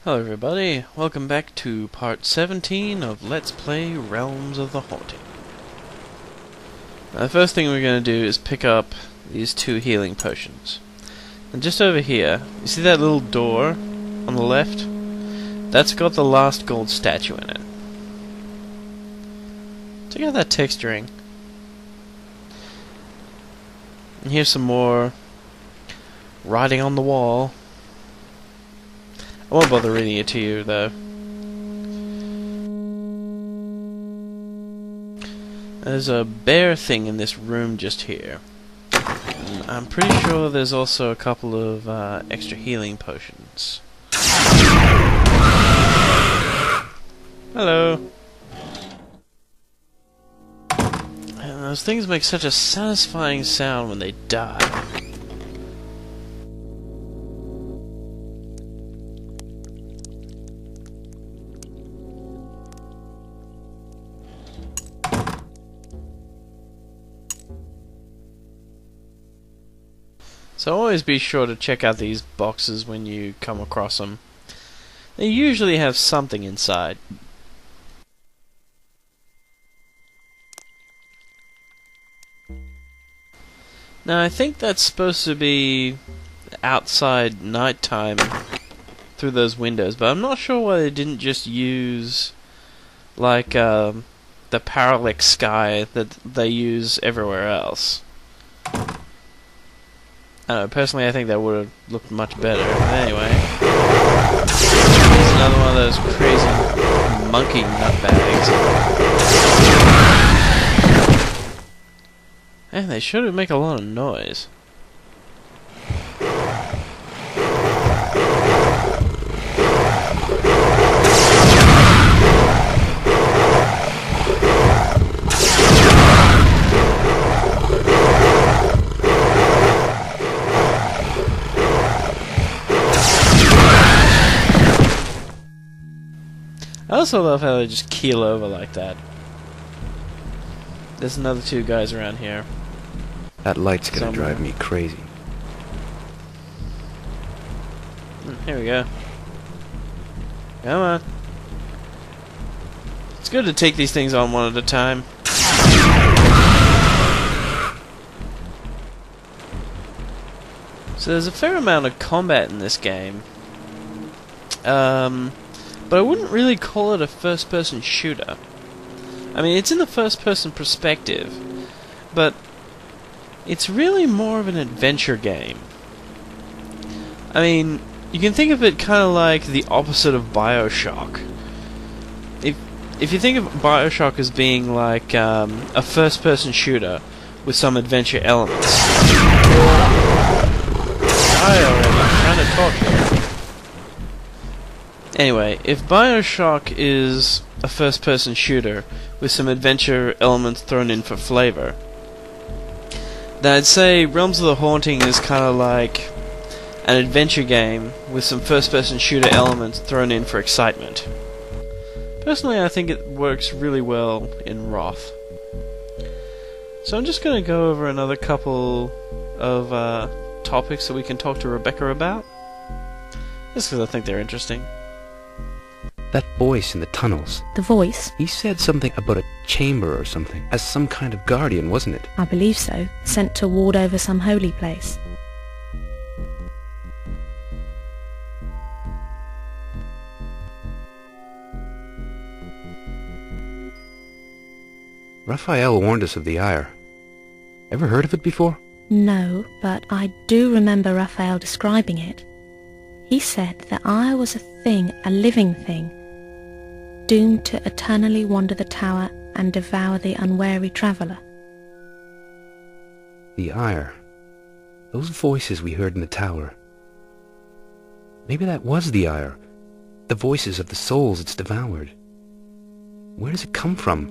Hello everybody, welcome back to part 17 of Let's Play Realms of the Haunting. Now, the first thing we're going to do is pick up these 2 healing potions. And just over here, you see that little door on the left? That's got the last gold statue in it. Check out that texturing. And here's some more writing on the wall. I won't bother reading it to you, though. There's a bear thing in this room just here. And I'm pretty sure there's also a couple of extra healing potions. Hello. And those things make such a satisfying sound when they die. So always be sure to check out these boxes when you come across them. They usually have something inside. Now I think that's supposed to be outside nighttime through those windows, but I'm not sure why they didn't just use like the parallax sky that they use everywhere else. I don't know, personally I think that would have looked much better. But anyway, it's another one of those crazy monkey nutbags. Man, they sure do make a lot of noise. I also love how they just keel over like that. There's another 2 guys around here. That light's gonna drive me crazy. Here we go. Come on. It's good to take these things on one at a time. So there's a fair amount of combat in this game. But I wouldn't really call it a first-person shooter. I mean, it's in the first-person perspective, but it's really more of an adventure game. I mean, you can think of it kind of like the opposite of BioShock. If you think of BioShock as being like a first-person shooter with some adventure elements. I already, I'm trying to talk here. Anyway, if BioShock is a first-person shooter with some adventure elements thrown in for flavor, then I'd say Realms of the Haunting is kind of like an adventure game with some first-person shooter elements thrown in for excitement. Personally, I think it works really well in Wrath. So I'm just going to go over another couple of topics that we can talk to Rebecca about, just because I think they're interesting. That voice in the tunnels. The voice? He said something about a chamber or something, as some kind of guardian, wasn't it? I believe so. Sent to ward over some holy place. Raphael warned us of the Ire. Ever heard of it before? No, but I do remember Raphael describing it. He said the Ire was a thing, a living thing, doomed to eternally wander the tower and devour the unwary traveller. The Ire. Those voices we heard in the tower. Maybe that was the Ire. The voices of the souls it's devoured. Where does it come from?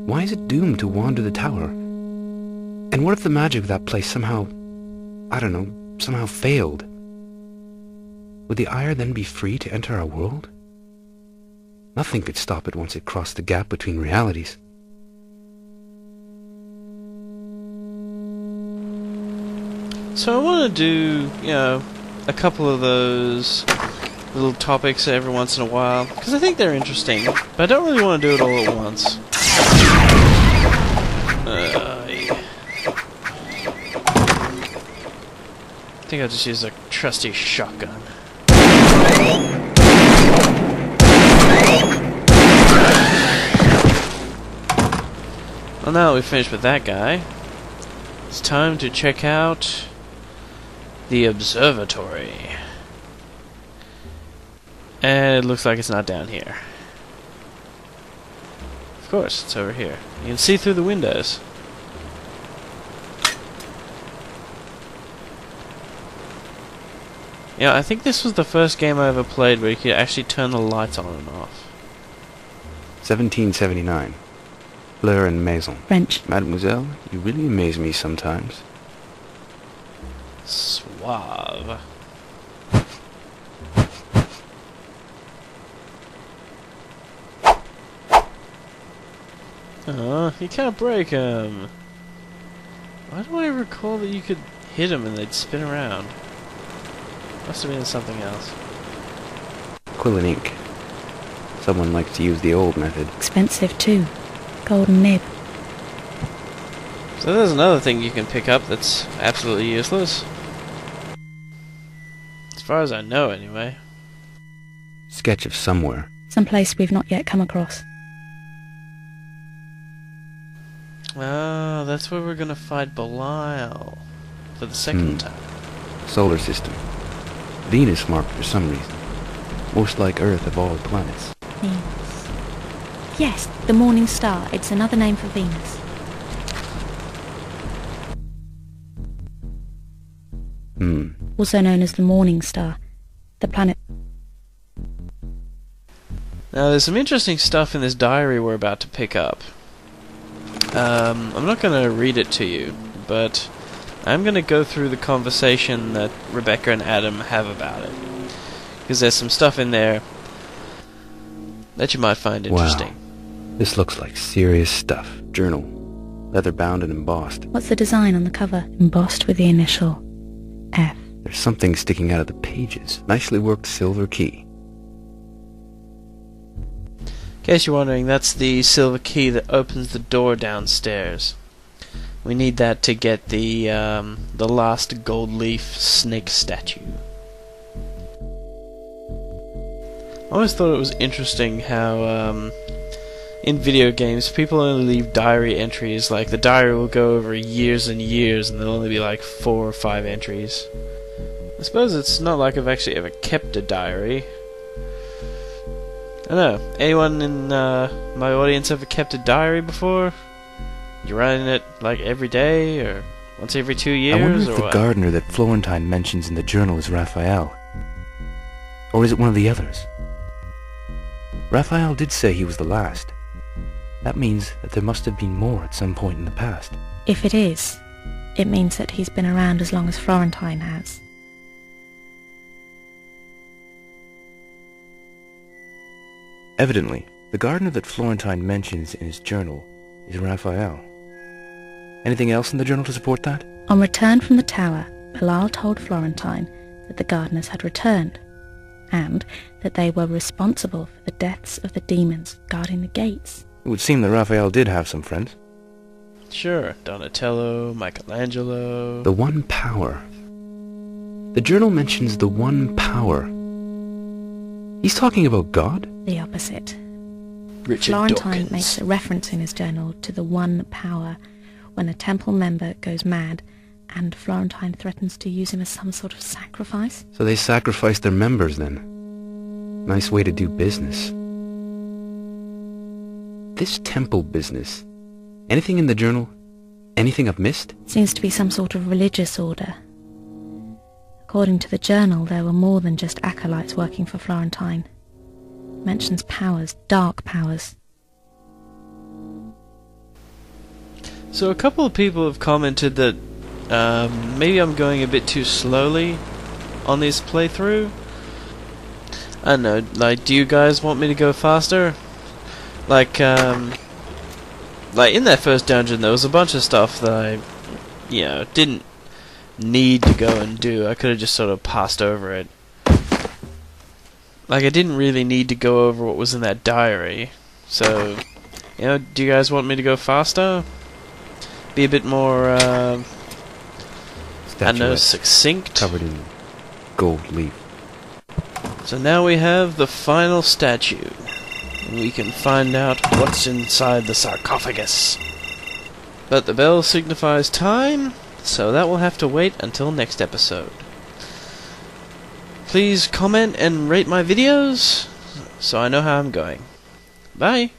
Why is it doomed to wander the tower? And what if the magic of that place somehow, I don't know, somehow failed? Would the Ire then be free to enter our world? Nothing could stop it once it crossed the gap between realities. So I want to do, a couple of those little topics every once in a while, because I think they're interesting, but I don't really want to do it all at once. Yeah. I think I'll just use a trusty shotgun. Well, now that we've finished with that guy, it's time to check out the observatory. And it looks like it's not down here. Of course, it's over here. You can see through the windows. Yeah, I think this was the first game I ever played where you could actually turn the lights on and off. 1779. Fleur and Maison. French. Mademoiselle, you really amaze me sometimes. Suave. You can't break them. Why do I recall that you could hit them and they'd spin around? Must have been something else. Quill and ink. Someone likes to use the old method. Expensive too. Golden nib. So there's another thing you can pick up that's absolutely useless. As far as I know, anyway. Sketch of somewhere. Some place we've not yet come across. Ah, that's where we're gonna fight Belial. For the second time. Solar system. Venus marked for some reason. Most like Earth of all planets. Venus. Yes, the morning star. It's another name for Venus. Also known as the morning star. The planet. Now, there's some interesting stuff in this diary we're about to pick up. I'm not going to read it to you, but I'm going to go through the conversation that Rebecca and Adam have about it. Because there's some stuff in there that you might find interesting. Wow. This looks like serious stuff. Journal. Leather bound and embossed. What's the design on the cover? Embossed with the initial F. There's something sticking out of the pages. Nicely worked silver key. In case you're wondering, that's the silver key that opens the door downstairs. We need that to get the last gold leaf snake statue. I always thought it was interesting how in video games people only leave diary entries, like the diary will go over years and years and there'll only be like 4 or 5 entries. I suppose it's not like I've actually ever kept a diary. I don't know, anyone in my audience ever kept a diary before? You writing it like every day, or once every 2 years, I wonder if or the what? gardener that Florentine mentions in the journal is Raphael. Or is it one of the others? Raphael did say he was the last. That means that there must have been more at some point in the past. If it is, it means that he's been around as long as Florentine has. Evidently, the gardener that Florentine mentions in his journal is Raphael. Anything else in the journal to support that? On return from the tower, Belial told Florentine that the gardeners had returned, and that they were responsible for the deaths of the demons guarding the gates. It would seem that Raphael did have some friends. Sure, Donatello, Michelangelo... The One Power. The journal mentions the One Power. He's talking about God? The opposite. Richard Florentine Dawkins. makes a reference in his journal to the One Power when a temple member goes mad, and Florentine threatens to use him as some sort of sacrifice. So they sacrificed their members then. Nice way to do business. This temple business. Anything in the journal? Anything I've missed? Seems to be some sort of religious order. According to the journal, there were more than just acolytes working for Florentine. It mentions powers, dark powers. So a couple of people have commented that maybe I'm going a bit too slowly on this playthrough. I don't know, like, do you guys want me to go faster? Like in that first dungeon there was a bunch of stuff that I, didn't need to go and do. I could have just sort of passed over it. like, I didn't really need to go over what was in that diary. So, you know, do you guys want me to go faster? Be a bit more, I don't know, succinct? Covered in gold leaf. So now we have the final statue. We can find out what's inside the sarcophagus. But the bell signifies time, so that will have to wait until next episode. Please comment and rate my videos, so I know how I'm going. Bye!